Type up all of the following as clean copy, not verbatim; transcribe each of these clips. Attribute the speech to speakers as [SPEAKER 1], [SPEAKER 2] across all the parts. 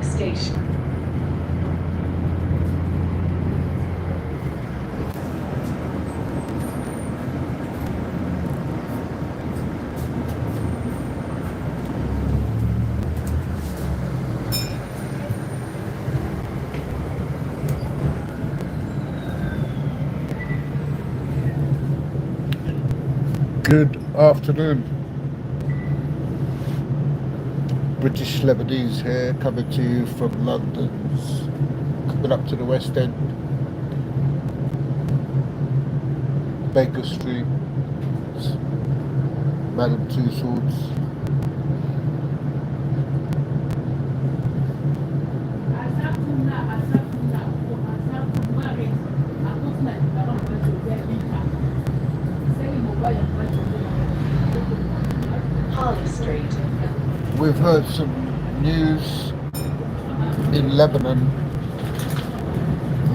[SPEAKER 1] station.
[SPEAKER 2] Good afternoon. British Lebanese here, coming to you from London's, coming up to the West End, Baker Street, Madame Tussauds.
[SPEAKER 1] Harley Street.
[SPEAKER 2] We've heard some news in Lebanon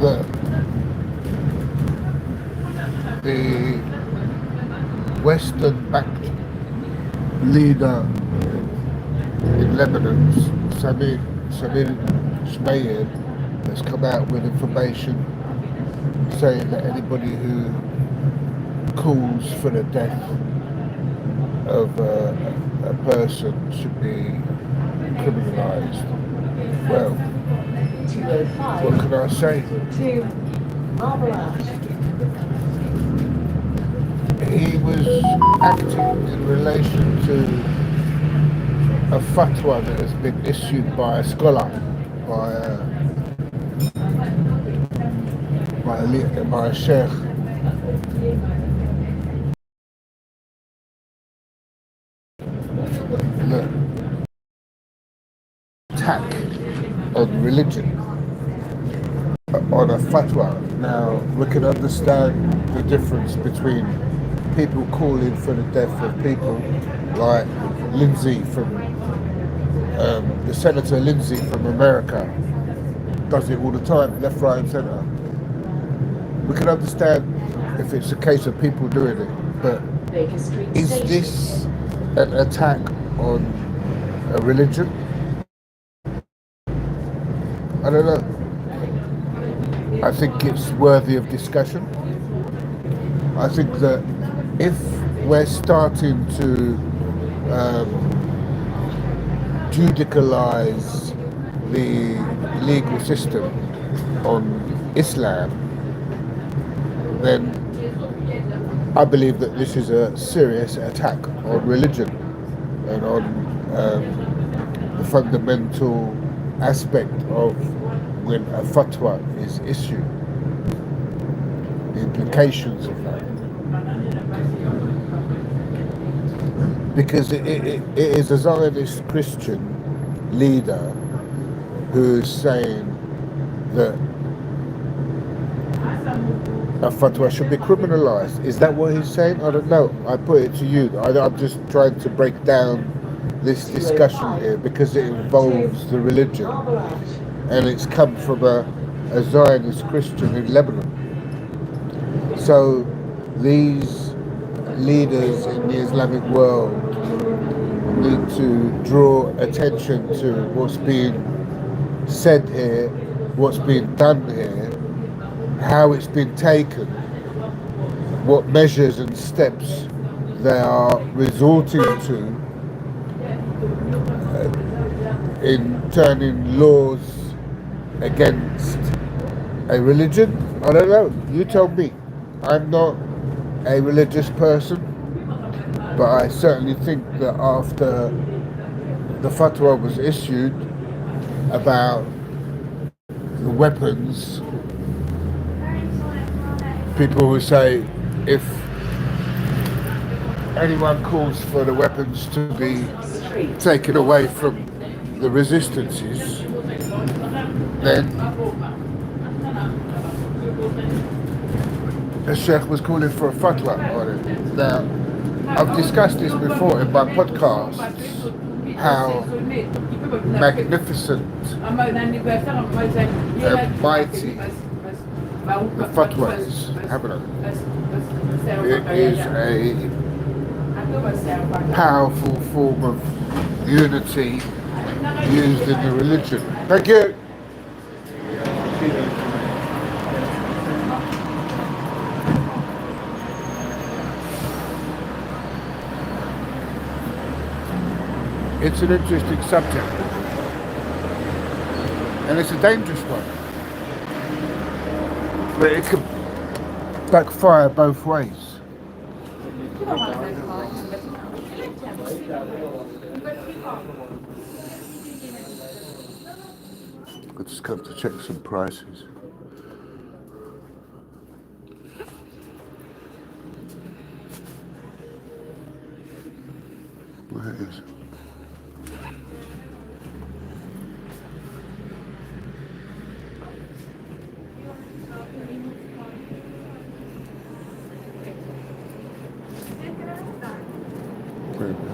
[SPEAKER 2] that the Western-backed leader in Lebanon, Samir Shmayed, has come out with information saying that anybody who calls for the death of a person should be criminalised. Well, what can I say?
[SPEAKER 1] To Marble
[SPEAKER 2] He was acting in relation to a fatwa that has been issued by a scholar, by a sheikh. The attack on religion, on a fatwa. Now, we can understand the difference between people calling for the death of people like Lindsay from, the Senator Lindsay from America does it all the time, left, right and centre. We can understand if it's a case of people doing it, but
[SPEAKER 1] Baker Street
[SPEAKER 2] is
[SPEAKER 1] Station.
[SPEAKER 2] this an attack on a religion? I don't know. I think it's worthy of discussion. I think that if we're starting to judicialize the legal system on Islam, then I believe that this is a serious attack on religion and on the fundamental aspect of when a fatwa is issued, the implications of that. Because it is a Zionist Christian leader who is saying that a fatwa should be criminalised. Is that what he's saying? I don't know. I put it to you. I'm just trying to break down this discussion here because it involves the religion and it's come from a Zionist Christian in Lebanon. So these leaders in the Islamic world need to draw attention to what's being said here, what's being done here, how it's been taken, what measures and steps they are resorting to in turning laws against a religion. I don't know, you tell me. I'm not a religious person, but I certainly think that after the fatwa was issued about the weapons, people who say if anyone calls for the weapons to be taken away from the resistances, then the Sheikh was calling for a fatwa on it. Now, I've discussed this before in my podcasts, how magnificent and mighty the fatwa is, haven't I? It is a powerful form of unity used in the religion. Thank you. It's an interesting subject, and it's a dangerous one. But it could backfire both ways. I just come to check some prices. Where it is? Where it is?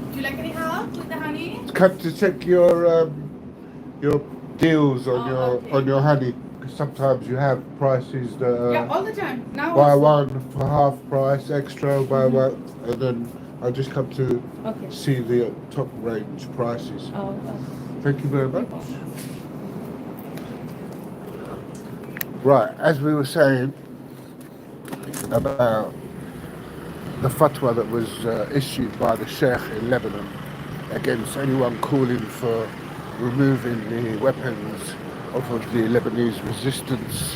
[SPEAKER 3] Do you like any help with the honey?
[SPEAKER 2] Come to check your deals on your honey, because sometimes you have prices that
[SPEAKER 3] Yeah,
[SPEAKER 2] are
[SPEAKER 3] all the time. Now
[SPEAKER 2] buy
[SPEAKER 3] also.
[SPEAKER 2] one for half price, extra, buy one, and then I just come to
[SPEAKER 3] Okay.
[SPEAKER 2] see the top range prices.
[SPEAKER 3] Oh,
[SPEAKER 2] Thank you very much. Right, as we were saying about the fatwa that was issued by the Sheikh in Lebanon against anyone calling for removing the weapons off of the Lebanese resistance.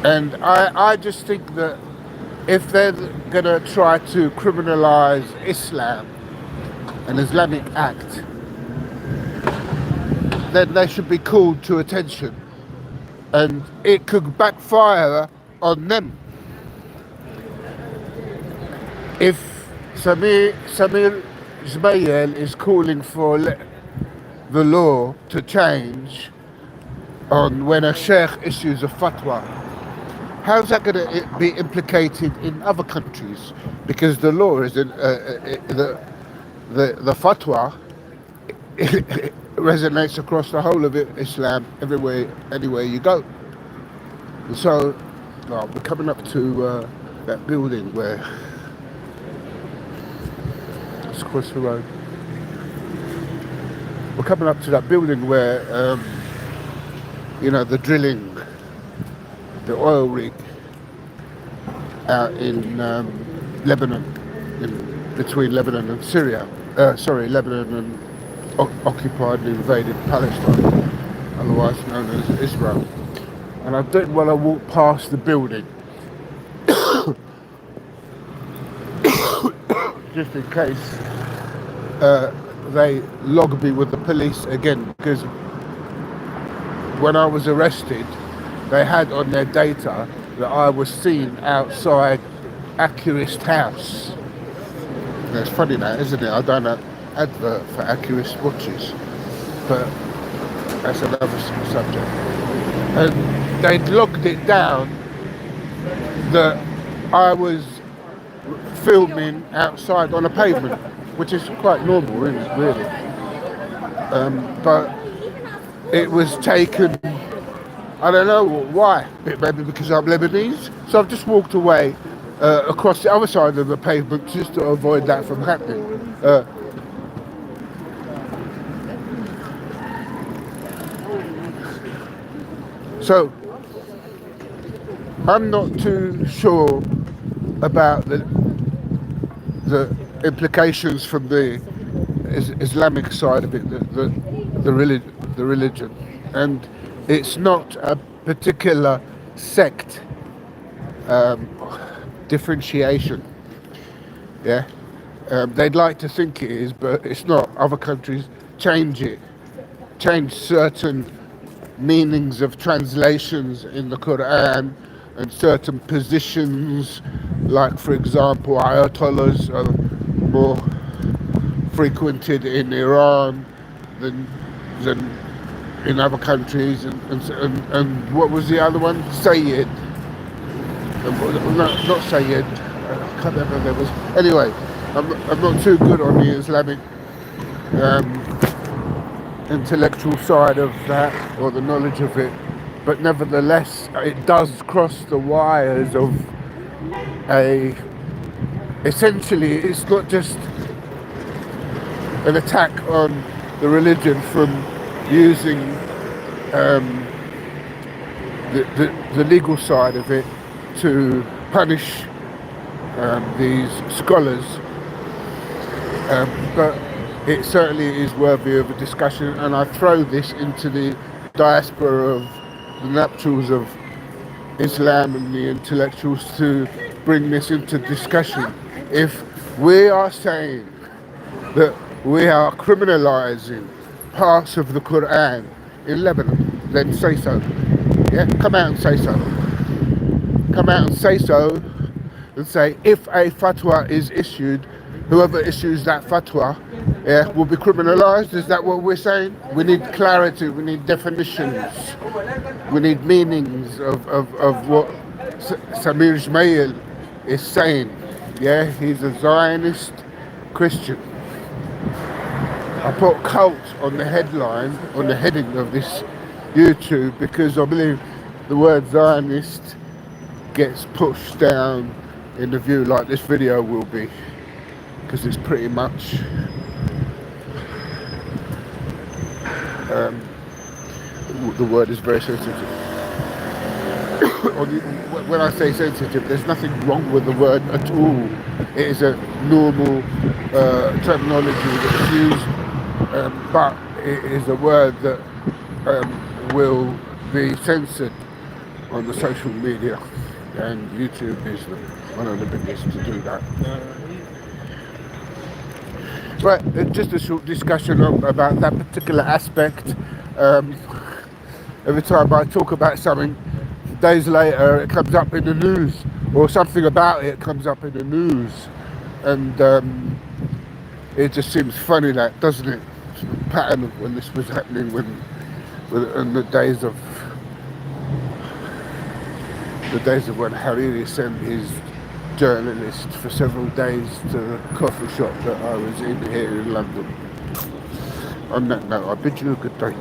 [SPEAKER 2] And I just think that if they're going to try to criminalize Islam, an Islamic act, then they should be called to attention, and it could backfire on them. If Samir Zmayel is calling for the law to change on when a sheikh issues a fatwa, how's that going to be implicated in other countries? Because the law is in the fatwa resonates across the whole of Islam, anywhere you go. So, well, we're coming up to that building where it's across the road. We're coming up to that building where the drilling, the oil rig out in Lebanon, between Lebanon and Syria. Lebanon and occupied and invaded Palestine, otherwise known as Israel. And I didn't want to walk past the building just in case they log me with the police again, because when I was arrested, they had on their data that I was seen outside Accurist house. And it's funny that, isn't it? I done an advert for Accurist watches, but that's another subject. And they'd logged it down that I was filming outside on a pavement, which is quite normal, really. But it was taken, I don't know why, maybe because I'm Lebanese. So I've just walked away across the other side of the pavement just to avoid that from happening. So I'm not too sure about the implications from the Islamic side of it, the religion, and it's not a particular sect differentiation. Yeah, they'd like to think it is, but it's not. Other countries change it, change certain meanings of translations in the Quran and certain positions, like for example, ayatollahs are more frequented in Iran than in other countries, and what was the other one? Sayyid. No, not Sayyid. I can't remember there was. Anyway, I'm not too good on the Islamic intellectual side of that or the knowledge of it, but nevertheless, it does cross the wires of a. Essentially, it's not just an attack on the religion from using the legal side of it to punish these scholars, but it certainly is worthy of a discussion, and I throw this into the diaspora of the nuptials of Islam and the intellectuals to bring this into discussion. If we are saying that we are criminalizing parts of the Quran in Lebanon, then say so. Yeah, come out and say so. Come out and say so, and say if a fatwa is issued, whoever issues that fatwa, yeah, will be criminalized. Is that what we're saying? We need clarity, we need definitions, we need meanings of what Samir Ismail is saying. Yeah, he's a Zionist Christian. I put cult on the headline, on the heading of this YouTube, because I believe the word Zionist gets pushed down in the view like this video will be, because it's pretty much the word is very sensitive. When I say sensitive, there's nothing wrong with the word at all. It is a normal terminology that's used, but it is a word that will be censored on the social media, and YouTube is one of the biggest to do that. Right, just a short discussion about that particular aspect. Every time I talk about something, days later it comes up in the news, or something about it comes up in the news, and it just seems funny, that, doesn't it? The pattern of when this was happening, in the days of when Hariri sent his journalist for several days to the coffee shop that I was in here in London. On that note, I bid you a good day.